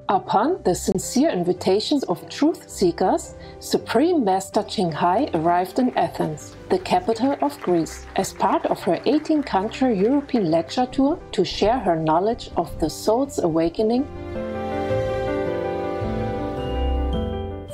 Upon the sincere invitations of truth seekers, Supreme Master Qinghai arrived in Athens, the capital of Greece, as part of her 18-country European lecture tour to share her knowledge of the soul's awakening.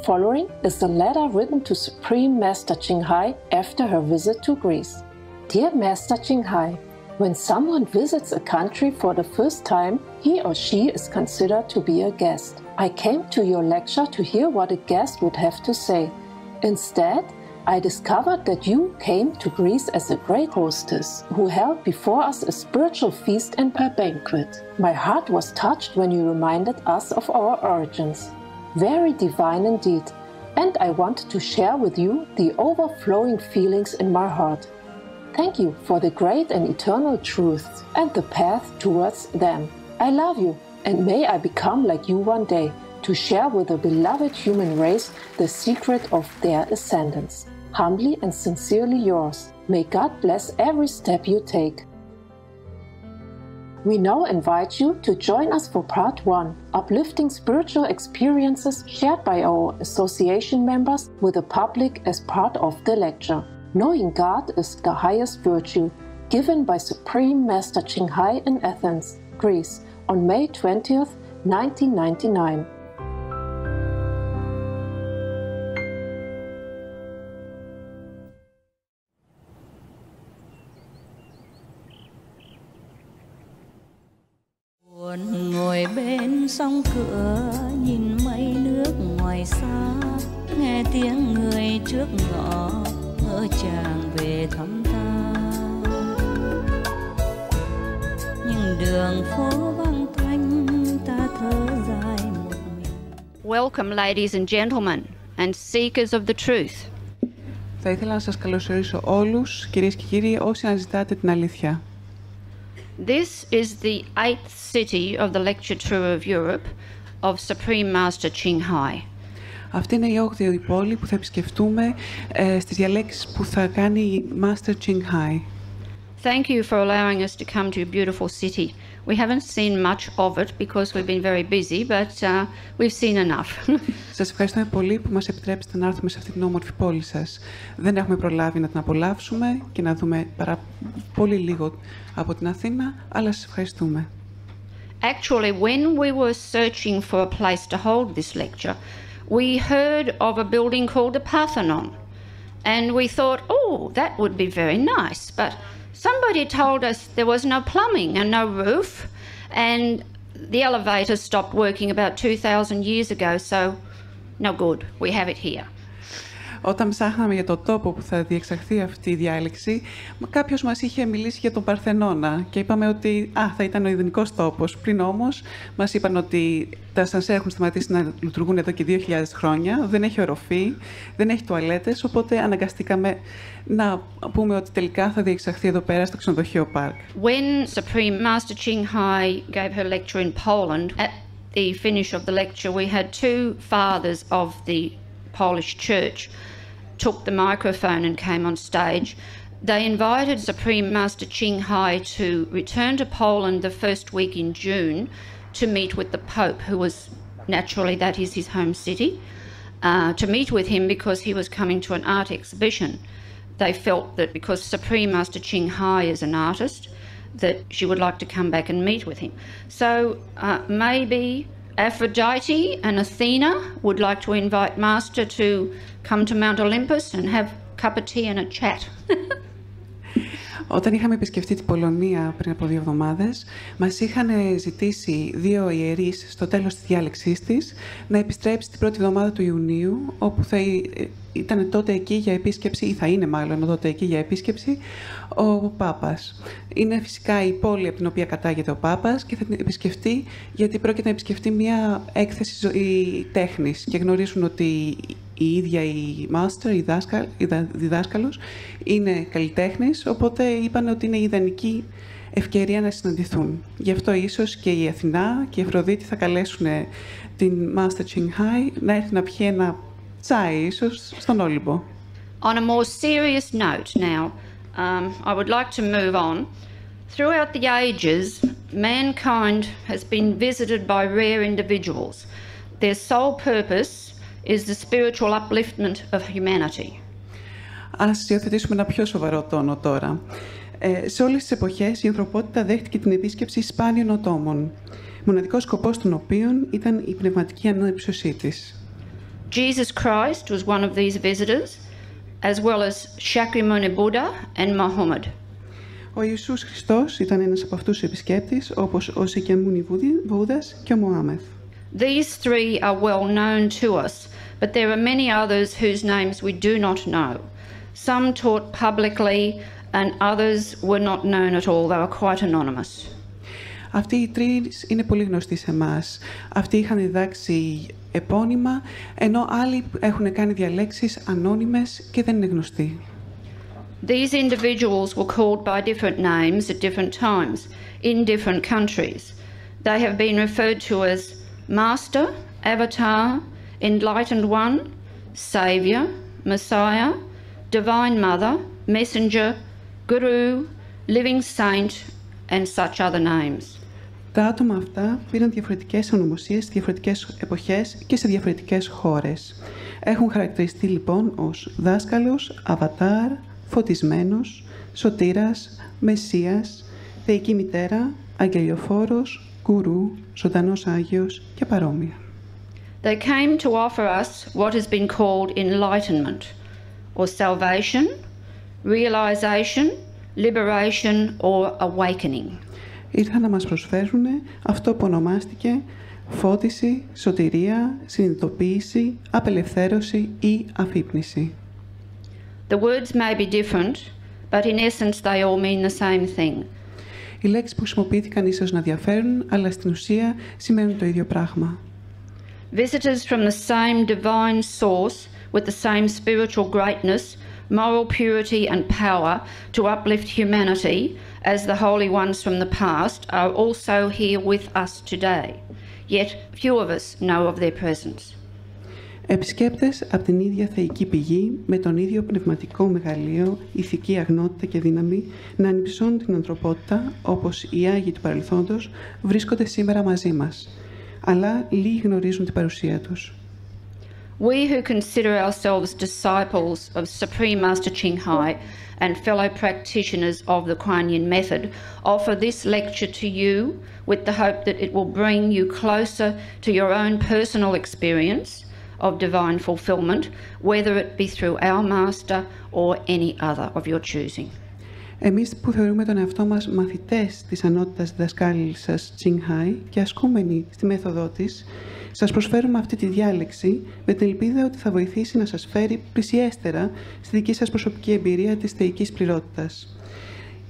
Following is a letter written to Supreme Master Qinghai after her visit to Greece. Dear Master Qinghai, when someone visits a country for the first time, he or she is considered to be a guest. I came to your lecture to hear what a guest would have to say. Instead, I discovered that you came to Greece as a great hostess who held before us a spiritual feast and banquet. My heart was touched when you reminded us of our origins. Very divine indeed, and I want to share with you the overflowing feelings in my heart. Thank you for the great and eternal truths and the path towards them. I love you, and may I become like you one day, to share with the beloved human race the secret of their ascendance. Humbly and sincerely yours. May God bless every step you take. We now invite you to join us for part 1, uplifting spiritual experiences shared by our association members with the public as part of the lecture. Knowing God is the highest virtue, given by Supreme Master Qinghai in Athens, Greece, on May 20th, 1999. Buồn ngồi bên sông cửa, nhìn mây nước ngoài xa, nghe tiếng người trước ngõ, ngỡ chàng về thăm ta. Nhưng đường phố vắng tanh, ta thở dài một mình. Welcome, ladies and gentlemen, and seekers of the truth. Θα ήθελα να σας καλωσορίσω όλους, κυρίες και κύριοι, όσοι αναζητάτε την αλήθεια. This is the 8th city of the lecture tour of Europe of Supreme Master Qinghai. Αυτή είναι η 8η πόλη που θα επισκεφτούμε στις διαλέξεις που θα κάνει η Master Qinghai. Thank you for allowing us to come to a beautiful city. We haven't seen much of it because we've been very busy, but we've seen enough. Σας ευχαριστούμε πολύ που μας επιτρέψετε να έρθουμε σε αυτή την όμορφη πόλη σας. Δεν έχουμε προλάβει να την απολαύσουμε και να δούμε πολύ λίγο από την Αθήνα, αλλά σας ευχαριστούμε. Actually, when we were searching for a place to hold this lecture, we heard of a building called the Parthenon, and we thought, oh, that would be very nice, but somebody told us there was no plumbing and no roof, and the elevator stopped working about 2,000 years ago, so no good, we have it here. Όταν ψάχναμε για το τόπο που θα διεξαχθεί αυτή η διάλεξη, κάποιος μας είχε μιλήσει για τον Παρθενώνα και είπαμε ότι θα ήταν ο ιδανικός τόπος. Πριν όμως μας είπαν ότι τα ασανσέρ έχουν σταματήσει να λειτουργούν εδώ και 2.000 χρόνια, δεν έχει οροφή, δεν έχει τουαλέτες, οπότε αναγκαστήκαμε να πούμε ότι τελικά θα διεξαχθεί εδώ πέρα στο ξενοδοχείο Πάρκ. When Supreme Master Qinghai gave her lecture in Poland, at the finish of the lecture we had two fathers of the Polish church took the microphone and came on stage. They invited Supreme Master Qinghai to return to Poland the first week in June to meet with the Pope, who was, naturally, that is his home city, to meet with him because he was coming to an art exhibition. They felt that because Supreme Master Qinghai is an artist, that she would like to come back and meet with him. So maybe Aphrodite and Athena would like to invite Master to come to Mount Olympus and have a cup of tea and a chat. Όταν είχαμε επισκεφτεί την Πολωνία πριν από 2 εβδομάδες, μας είχαν ζητήσει 2 ιερείς στο τέλος της διάλεξής της να επιστρέψει την πρώτη εβδομάδα του Ιουνίου, όπου θα ήταν τότε εκεί για επίσκεψη, ή θα είναι μάλλον τότε εκεί για επίσκεψη, ο Πάπας. Είναι φυσικά η πόλη από την οποία κατάγεται ο Πάπας και θα την επισκεφτεί γιατί πρόκειται να επισκεφτεί μια έκθεση τέχνης και γνωρίζουν ότι η ίδια η master, η διδάσκαλος, είναι καλλιτέχνης, οπότε είπαν ότι είναι η ιδανική ευκαιρία να συναντηθούν. Γι' αυτό ίσως και η Αθηνά και η Αφροδίτη θα καλέσουν την Master Qinghai να έρθει να πιει ένα τσάι, ίσως, στον Όλυμπο. On a more serious note now, I would like to move on. Throughout the ages, mankind has been visited by rare individuals. Their sole purpose is the spiritual upliftment of humanity. Ας υιοθετήσουμε ένα πιο σοβαρό τόνο τώρα. Σε όλες τις εποχές η ανθρωπότητα δέχτηκε την επίσκεψη σπάνιων ατόμων, μοναδικός σκοπός των οποίων ήταν η πνευματική ανέψωσή της. Jesus Christ was one of these visitors, as well as Shakyamuni Buddha and Muhammad. Ο Ιησούς Χριστός ήταν ένας από αυτούς τους επισκέπτες, όπως ο Σακιαμούνι Βούδας και ο Μωάμεθ. These three are well known to us, but there are many others whose names we do not know. Some taught publicly and others were not known at all. They were quite anonymous. Αυτοί οι τρεις είναι πολύ γνωστοί σε εμάς. Αυτοί είχαν διδάξει επώνυμα, ενώ άλλοι έχουν κάνει διαλέξεις ανώνυμες και δεν είναι γνωστοί. These individuals were called by different names at different times in different countries. They have been referred to as Master, Avatar, Enlightened One, Saviour, Messiah, Divine Mother, Messenger, Guru, Living Saint and such other names. Τα άτομα αυτά πήραν διαφορετικές ονομοσίες σε διαφορετικές εποχές και σε διαφορετικές χώρες. Έχουν χαρακτηριστεί λοιπόν ως δάσκαλος, αβατάρ, φωτισμένος, σωτήρας, μεσσίας, θεϊκή μητέρα, αγγελιοφόρος, γκουρού, ζωντανός Άγιος και παρόμοια. They came to offer us what has been called enlightenment, or salvation, realization, liberation or awakening. Ήρθαν να μας προσφέρουν αυτό που ονομάστηκε φώτιση, σωτηρία, συνειδητοποίηση, απελευθέρωση ή αφύπνιση. The words may be different, but in essence they all mean the same thing. Οι λέξεις που χρησιμοποιήθηκαν ίσως να διαφέρουν, αλλά στην ουσία σημαίνουν το ίδιο πράγμα. Visitors from the same divine source with the same spiritual greatness, moral purity and power to uplift humanity as the holy ones from the past are also here with us today. Yet few of us know of their presence. Επισκέπτες από την ίδια θεϊκή πηγή, με τον ίδιο πνευματικό μεγαλείο, ηθική αγνότητα και δύναμη, να ανυψώνουν την ανθρωπότητα, όπως οι Άγιοι του παρελθόντος, βρίσκονται σήμερα μαζί μας. Αλλά λίγοι γνωρίζουν την παρουσία τους. We who consider ourselves disciples of Supreme Master Ching Hai and fellow practitioners of the Kuan Yin method offer this lecture to you with the hope that it will bring you closer to your own personal experience of divine fulfillment, whether it be through our Master or any other of your choosing. Εμείς που θεωρούμε τον εαυτό μας μαθητές της ανώτατας διδασκάλισσας Ching Hai και ασκούμενοι στη μέθοδό της, σας προσφέρουμε αυτή τη διάλεξη με την ελπίδα ότι θα βοηθήσει να σας φέρει πλησιέστερα στη δική σας προσωπική εμπειρία της θεϊκής πληρότητας.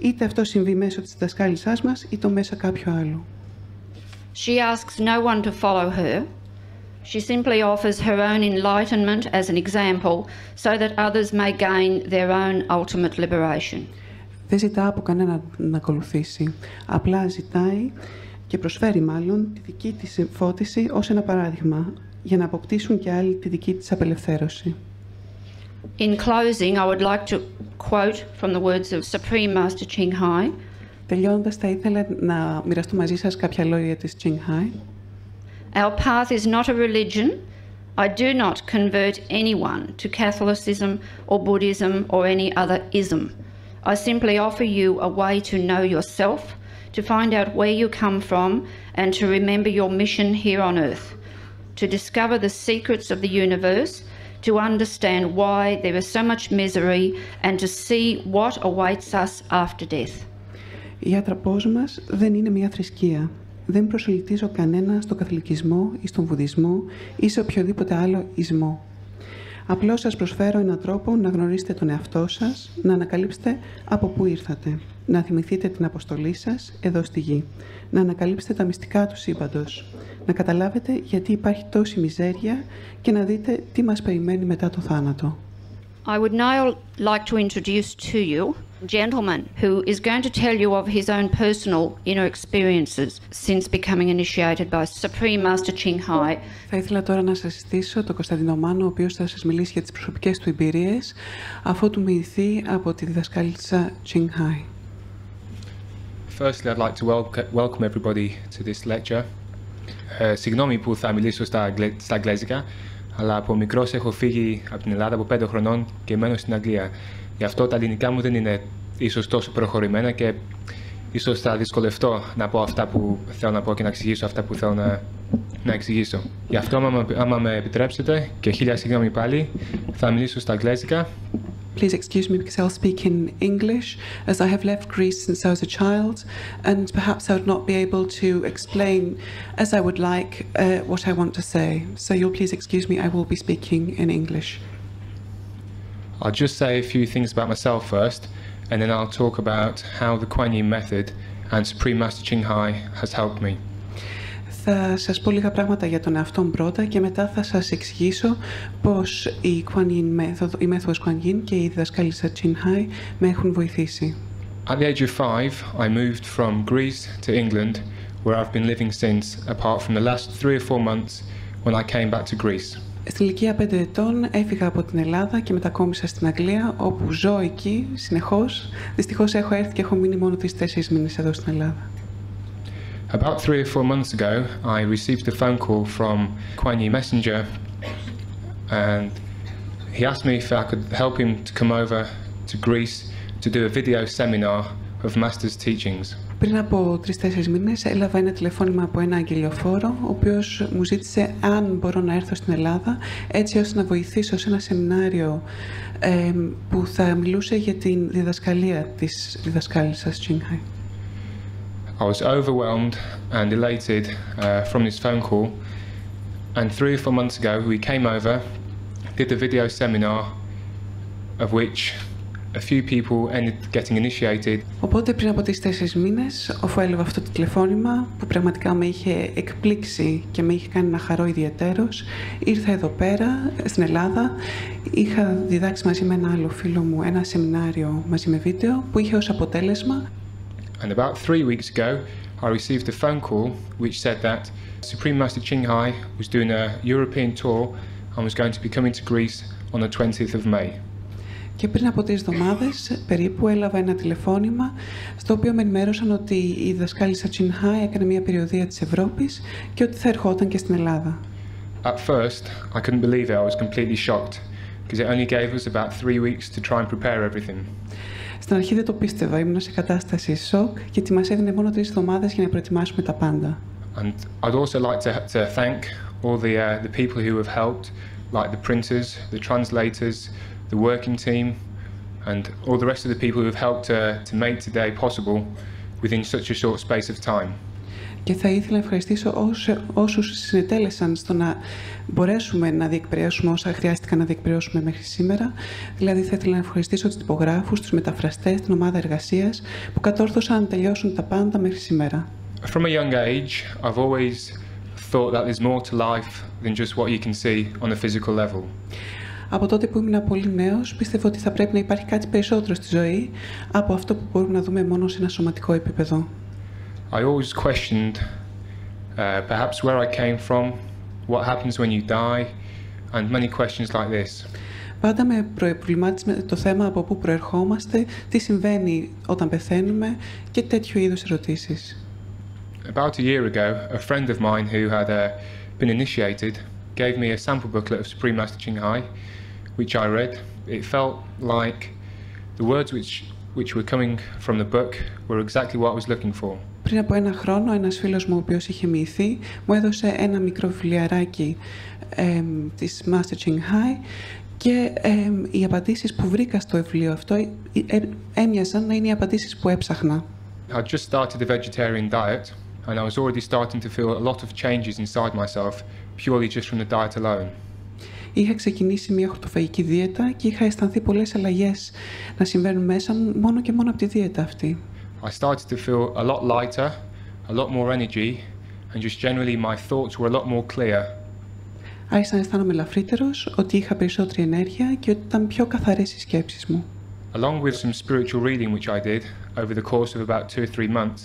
Είτε αυτό συμβεί μέσω της διδασκάλισσάς μας, είτε μέσω κάποιου άλλου. She asks no one to follow her. She simply offers her own enlightenment as an example so that others may gain their own ultimate liberation. Δεν ζητά από κανένα να ακολουθήσει. Απλά ζητάει και προσφέρει μάλλον τη δική της φώτιση ως ένα παράδειγμα για να αποκτήσουν και άλλοι τη δική της απελευθέρωση. In closing, I would like to quote from the words of Supreme Master Ching Hai. Τελειώνοντας, θα ήθελα να μοιραστώ μαζί σας κάποια λόγια της Ching Hai. Our path is not a religion. I do not convert anyone to Catholicism or Buddhism or any other ism. I simply offer you a way to know yourself, to find out where you come from, and to remember your mission here on earth, to discover the secrets of the universe, to understand why there is so much misery, and to see what awaits us after death. Η άτραπός μας δεν είναι μια θρησκεία. Δεν προσελκύζω κανένα στον καθολικισμό ή στον βουδισμό ή σε οποιοδήποτε άλλο ισμό. Απλώς σας προσφέρω έναν τρόπο να γνωρίσετε τον εαυτό σας, να ανακαλύψετε από πού ήρθατε, να θυμηθείτε την αποστολή σας εδώ στη γη, να ανακαλύψετε τα μυστικά του σύμπαντος, να καταλάβετε γιατί υπάρχει τόση μιζέρια και να δείτε τι μας περιμένει μετά το θάνατο. I would now like to introduce to you a gentleman who is going to tell you of his own personal inner experiences since becoming initiated by Supreme Master Ching Hai. Θα ήθελα τώρα να σας συστήσω τον Κωνσταντίνο Μάνο, ο οποίος θα σας μιλήσει για τις προσωπικές του εμπειρίες, αφού του μοιηθεί από τη διδασκάλισσα Ching Hai. Firstly, I'd like to welcome everybody to this lecture. Συγγνώμη που θα μιλήσω στα αγγλέζικα, αλλά από μικρός έχω φύγει από την Ελλάδα από 5 χρονών και μένω στην Αγγλία. Γι' αυτό τα ελληνικά μου δεν είναι ίσως τόσο προχωρημένα και ίσως θα δυσκολευτώ να πω αυτά που θέλω να πω και να εξηγήσω αυτά που θέλω να εξηγήσω. Γι' αυτό, άμα με επιτρέψετε, και χίλια συγγνώμη πάλι, θα μιλήσω στα αγγλέζικα. Please excuse me because I'll speak in English, as I have left Greece since I was a child, and perhaps I would not be able to explain as I would like what I want to say. So you'll please excuse me, I will be speaking in English. I'll just say a few things about myself first, and then I'll talk about how the Kuan Yin method and Supreme Master Ching Hai has helped me. Θα σας πω λίγα πράγματα για τον εαυτό μου πρώτα και μετά θα σας εξηγήσω πώς η μέθοδος Kuan Yin και η διδασκάλισσα Ching Hai με έχουν βοηθήσει. At the age of 5, I moved from Greece to England, where I've been living since, apart from the last 3 or 4 months when I came back to Greece. Στην ηλικία 5 ετών έφυγα από την Ελλάδα και μετακόμισα στην Αγγλία, όπου ζω εκεί συνεχώς. Δυστυχώς έχω έρθει και έχω μείνει μόνο 3-4 μήνες εδώ στην Ελλάδα. About 3 or 4 months ago, I received a phone call from Kuan Yin Messenger, and he asked me if I could help him to come over to Greece to do a video seminar of Master's teachings. Πριν από 3-4 μήνες έλαβα ένα τηλεφώνημα από ένα αγγελιοφόρο, ο οποίος μου ζήτησε αν μπορώ να έρθω στην Ελλάδα, έτσι ώστε να βοηθήσω σε ένα σεμινάριο που θα μιλούσε για την διδασκαλία της διδασκάλισσας Ching Hai. I was overwhelmed and elated from this phone call, and 3 or 4 months ago we came over, did the video seminar, of which a few people ended getting initiated. Οπότε πριν από 3-4 μήνες, αφού έλαβα αυτό το τηλεφώνημα που πραγματικά με είχε εκπλήξει και με είχε κάνει να χαρώ ιδιαιτέρως, ήρθα εδώ πέρα στην Ελλάδα. Είχα διδάξει μαζί με ένα άλλο φίλο μου ένα σεμινάριο μαζί με βίντεο που είχε ως αποτέλεσμα. And about 3 weeks ago, I received a phone call which said that Supreme Master Ching Hai was doing a European tour and was going to be coming to Greece on the 20th of May. Και πριν από 3 εβδομάδες περίπου έλαβα ένα τηλεφώνημα στο οποίο με ενημέρωσαν ότι η διδασκάλισσα Ching Hai έκανε μια περιοδεία της Ευρώπης και ότι θα ερχόταν και στην Ελλάδα. At first, I couldn't believe it. I was completely shocked because it only gave us about 3 weeks to try and prepare everything. Στην αρχή δεν το πίστευα, ήμουν σε κατάσταση σοκ γιατί μας έδινε μόνο 3 εβδομάδες για να προετοιμάσουμε τα πάντα. And I'd also like to thank all the people who have helped, like the printers, the translators, the working team, and all the rest of the people who have helped to make today possible within such a short space of time. Και θα ήθελα να ευχαριστήσω όσους συνετέλεσαν στο να μπορέσουμε να διεκπαιρεώσουμε όσα χρειάστηκαν να διεκπαιρεώσουμε μέχρι σήμερα. Δηλαδή θα ήθελα να ευχαριστήσω τους τυπογράφους, τους μεταφραστές, την ομάδα εργασίας που κατόρθωσαν να τελειώσουν τα πάντα μέχρι σήμερα. From a young age, I've always thought that there's more to life than just what you can see on a physical level. Από τότε που ήμουν πολύ νέος, πίστευα ότι θα πρέπει να υπάρχει κάτι περισσότερο στη ζωή από αυτό που μπορούμε να δούμε μόνο σε ένα σωματικό επίπεδο. I always questioned perhaps where I came from, what happens when you die, and many questions like this. Πάντα με προβλημάτισε το θέμα από πού προερχόμαστε, τι συμβαίνει όταν πεθαίνουμε και τέτοιου είδους ερωτήσεις. About a year ago, a friend of mine who had been initiated gave me a sample booklet of Supreme Master Ching Hai, which I read. It felt like the words which were coming from the book were exactly what I was looking for. Πριν από 1 χρόνο, ένας φίλος μου, ο οποίος είχε μοιηθεί, μου έδωσε ένα μικρό βιβλιαράκι της Master Ching Hai και οι απαντήσεις που βρήκα στο βιβλίο αυτό έμοιαζαν να είναι οι απαντήσεις που έψαχνα. I just started a vegetarian diet and I was already starting to feel a lot of changes inside myself purely just from the diet alone. Είχα ξεκινήσει μια χορτοφαγική δίαιτα και είχα αισθανθεί πολλές αλλαγές να συμβαίνουν μέσα μου μόνο και μόνο από τη δίαιτα αυτή. I started to feel a lot lighter, a lot more energy, and just generally my thoughts were a lot more clear. Άρχισα να αισθάνομαι ελαφρύτερος, ότι είχα περισσότερη ενέργεια και ότι ήταν πιο καθαρές οι σκέψεις μου. Along with some spiritual reading which I did over the course of about 2 or 3 months,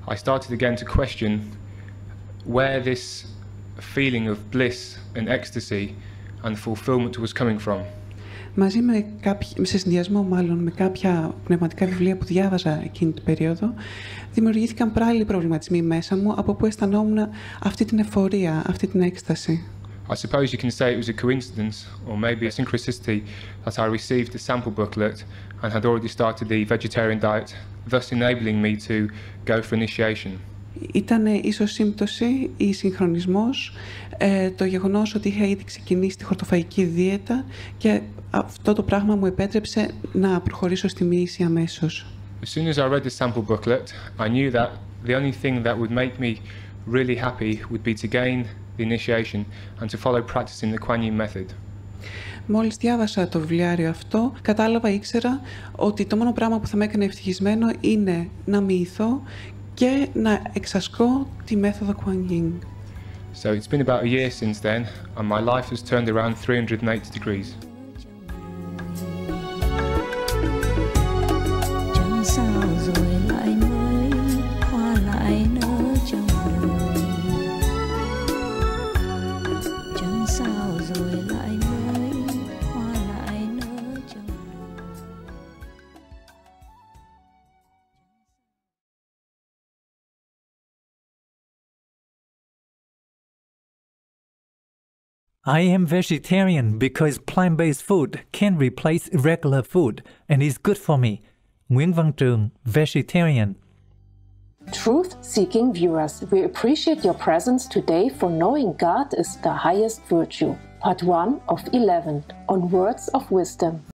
I started again to question where this feeling of bliss and ecstasy and fulfillment was coming from. Μαζί σε συνδυασμό μάλλον με κάποια πνευματικά βιβλία που διάβαζα εκείνη την περίοδο, δημιουργήθηκαν παράλληλοι προβληματισμοί μέσα μου, από που αισθανόμουν αυτή την εφορία, αυτή την έκσταση. I suppose you can say it was a coincidence, or maybe a synchronicity, that I received the sample booklet and had already started the vegetarian diet, thus enabling me to go for initiation. Ήταν ίσως σύμπτωση ή συγχρονισμός το γεγονός ότι είχα ήδη ξεκινήσει τη χορτοφαγική δίαιτα και αυτό το πράγμα μου επέτρεψε να προχωρήσω στη μοίηση αμέσως. As soon as I read the sample booklet, I knew that the only thing that would make me really happy would be to gain the initiation and to follow practicing the Kuan Yin method. Μόλις διάβασα το βιβλιάριο αυτό, ήξερα ότι το μόνο πράγμα που θα με έκανε ευτυχισμένο είναι να μοιηθώ και να εξασκώ τη μέθοδο Kuan Yin. So it's been about a year since then, and my life has turned around 380 degrees. I am vegetarian because plant-based food can replace regular food and is good for me. Nguyễn Văn Trường, vegetarian. Truth-seeking viewers, we appreciate your presence today for knowing God is the highest virtue. Part 1 of 11 on Words of Wisdom.